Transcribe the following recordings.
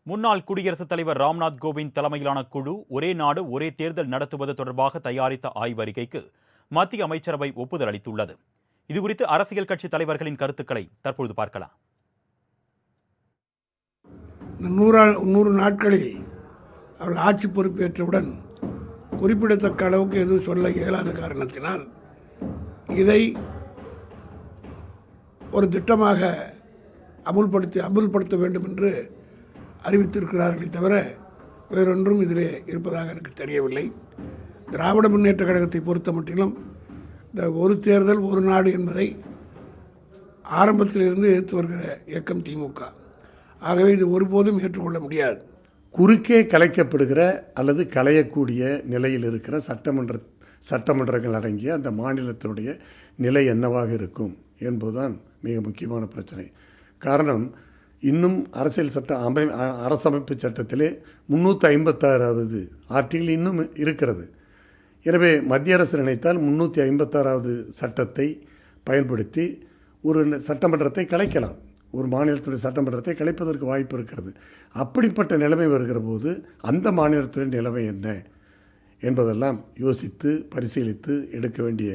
முன்னாள் குடியரசுத் தலைவர் ராம்நாத் கோவிந்த் தலைமையிலான குழு ஒரே நாடு ஒரே தேர்தல் நடத்துவது தொடர்பாக தயாரித்த ஆய்வறிக்கைக்கு மத்திய அமைச்சரவை ஒப்புதல் அளித்துள்ளது. இதுகுறித்து அரசியல் கட்சி தலைவர்களின் கருத்துக்களை தற்பொழுது பார்க்கலாம். 100 நாட்களில் அவர்கள் ஆட்சி பொறுப்பேற்றவுடன் குறிப்பிடத்தக்க அளவுக்கு எதுவும் சொல்ல இயலாத காரணத்தினால் இதை ஒரு திட்டமாக அமுல்படுத்த வேண்டும் என்று அறிவித்திருக்கிறார்களே தவிர வேறொன்றும் இதிலே இருப்பதாக எனக்கு தெரியவில்லை. திராவிட முன்னேற்ற கழகத்தை பொறுத்த மட்டிலும் இந்த ஒரு தேர்தல் ஒரு நாடு என்பதை ஆரம்பத்திலிருந்து எதிர்த்து வருகிற இயக்கம் திமுக. ஆகவே இது ஒருபோதும் ஏற்றுக்கொள்ள முடியாது. குறுக்கே கலைக்கப்படுகிற அல்லது களையக்கூடிய நிலையில் இருக்கிற சட்டமன்றங்கள் அடங்கிய அந்த மாநிலத்தினுடைய நிலை என்னவாக இருக்கும் என்பதுதான் மிக முக்கியமான பிரச்சனை. காரணம், இன்னும் அரசமைப்பு சட்டத்திலே 356வது ஆர்டிகிள் இன்னும் இருக்கிறது. எனவே மத்திய அரசு நினைத்தால் 356வது சட்டத்தை பயன்படுத்தி ஒரு சட்டமன்றத்தை கலைக்கலாம், ஒரு மாநிலத்துடைய சட்டமன்றத்தை கலைப்பதற்கு வாய்ப்பு இருக்கிறது. அப்படிப்பட்ட நிலைமை வருகிற போது அந்த மாநிலத்துடைய நிலைமை என்ன என்பதெல்லாம் யோசித்து பரிசீலித்து எடுக்க வேண்டிய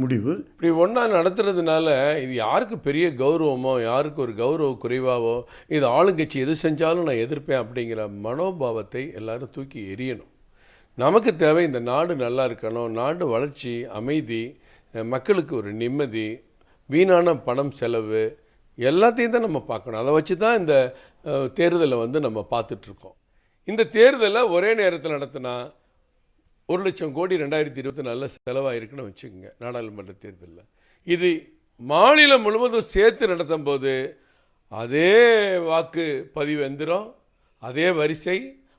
முடிவு. இப்படி ஒன்றா நடத்துறதுனால இது யாருக்கு பெரிய கௌரவமோ, யாருக்கு ஒரு கௌரவ குறைவாவோ, இது ஆளுங்கட்சி எது செஞ்சாலும் நான் எதிர்ப்பேன் அப்படிங்கிற மனோபாவத்தை எல்லாரும் தூக்கி எறியணும். நமக்கு தேவை இந்த நாடு நல்லா இருக்கணும், நாடு வளர்ச்சி, அமைதி, மக்களுக்கு ஒரு நிம்மதி, வீணான பணம் செலவு எல்லாத்தையும் தான் நம்ம பார்க்கணும். அதை வச்சு தான் இந்த தேர்தலை நம்ம பார்த்துட்ருக்கோம். இந்த தேர்தலை ஒரே நேரத்தில் நடத்தினா 1,00,000 கோடி 2024 செலவாயிருக்குன்னு வச்சுக்கோங்க. நாடாளுமன்ற தேர்தலில் இது மாநிலம் முழுவதும் சேர்த்து நடத்தும் போது அதே வாக்கு பதிவு எந்திரம், அதே வரிசை,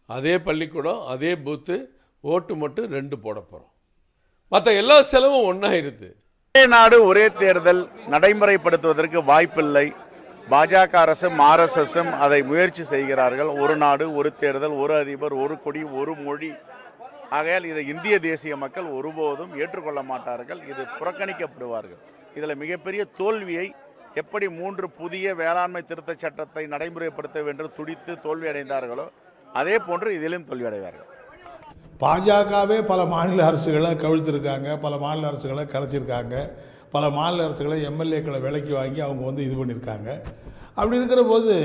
அதே பள்ளிக்கூடம், அதே பூத்து, ஓட்டு மட்டும் 2 போட போகிறோம். மற்ற எல்லா செலவும் ஒன்றாயிருது. ஒரே நாடு ஒரே தேர்தல் நடைமுறைப்படுத்துவதற்கு வாய்ப்பில்லை. பாஜக அரசும் ஆர்எஸ்எஸும் அதை முயற்சி செய்கிறார்கள். ஒரு நாடு ஒரு தேர்தல், ஒரு அதிபர், ஒரு கொடி, ஒரு மொழி. ஆகையால் இதை இந்திய தேசிய மக்கள் ஒருபோதும் ஏற்றுக்கொள்ள மாட்டார்கள். இது புறக்கணிக்கப்படுவார்கள். இதில் மிகப்பெரிய தோல்வியை எப்படி 3 புதிய வேளாண்மை திருத்த சட்டத்தை நடைமுறைப்படுத்த வேண்டும் துடித்து தோல்வி அடைந்தார்களோ அதே போன்று இதிலும் தோல்வி அடைவார்கள். பாஜகவே பல மாநில அரசுகளை கவிழ்த்திருக்காங்க, பல மாநில அரசுகளை கலைச்சிருக்காங்க, பல மாநில அரசுகளை எம்எல்ஏக்களை விலைக்கு வாங்கி அவங்க இது பண்ணியிருக்காங்க. அப்படி இருக்கிற போது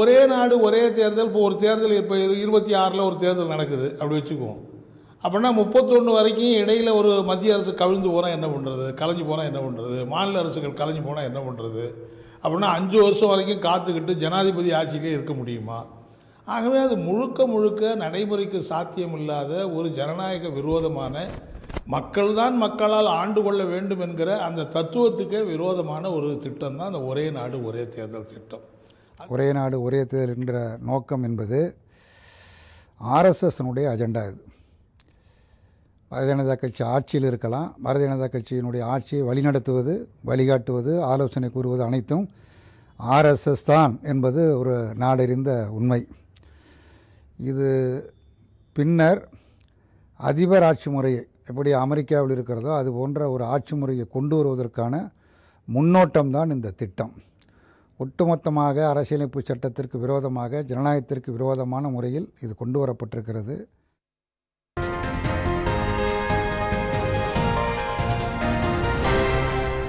ஒரே நாடு ஒரே தேர்தல், இப்போ ஒரு தேர்தல், இப்போ 26 ஒரு தேர்தல் நடக்குது அப்படி வச்சுக்குவோம். அப்படின்னா 31 வரைக்கும் இடையில் ஒரு மத்திய அரசு கவிழ்ந்து போனால் என்ன பண்ணுறது, கலைஞ்சு போனால் என்ன பண்ணுறது, மாநில அரசுகள் கலைஞ்சு போனால் என்ன பண்ணுறது? அப்படின்னா 5 வருஷம் வரைக்கும் காத்துக்கிட்டு ஜனாதிபதி ஆட்சியிலே இருக்க முடியுமா? ஆகவே அது முழுக்க நடைமுறைக்கு சாத்தியமில்லாத ஒரு ஜனநாயக விரோதமான, மக்கள் தான் மக்களால் ஆண்டு கொள்ள வேண்டும் என்கிற அந்த தத்துவத்துக்கே விரோதமான ஒரு திட்டம் தான் அந்த ஒரே நாடு ஒரே தேர்தல் திட்டம். ஒரே நாடு ஒரே தேர்தல் என்கிற நோக்கம் என்பது ஆர்எஸ்எஸ்னுடைய அஜெண்டா. இது பாரதிய ஜனதா கட்சி ஆட்சியில் இருக்கலாம், பாரதிய ஜனதா கட்சியினுடைய ஆட்சியை வழிநடத்துவது, வழிகாட்டுவது, ஆலோசனை கூறுவது அனைத்தும் ஆர்எஸ்எஸ் தான் என்பது ஒரு நாடறிந்த உண்மை. இது பின்னர் அதிபர் ஆட்சி முறையை எப்படி அமெரிக்காவில் இருக்கிறதோ அது போன்ற ஒரு ஆட்சி முறையை கொண்டு வருவதற்கான முன்னோட்டம்தான் இந்த திட்டம். ஒட்டுமொத்தமாக அரசியலமைப்பு சட்டத்திற்கு விரோதமாக, ஜனநாயகத்திற்கு விரோதமான முறையில் இது கொண்டு வரப்பட்டிருக்கிறது.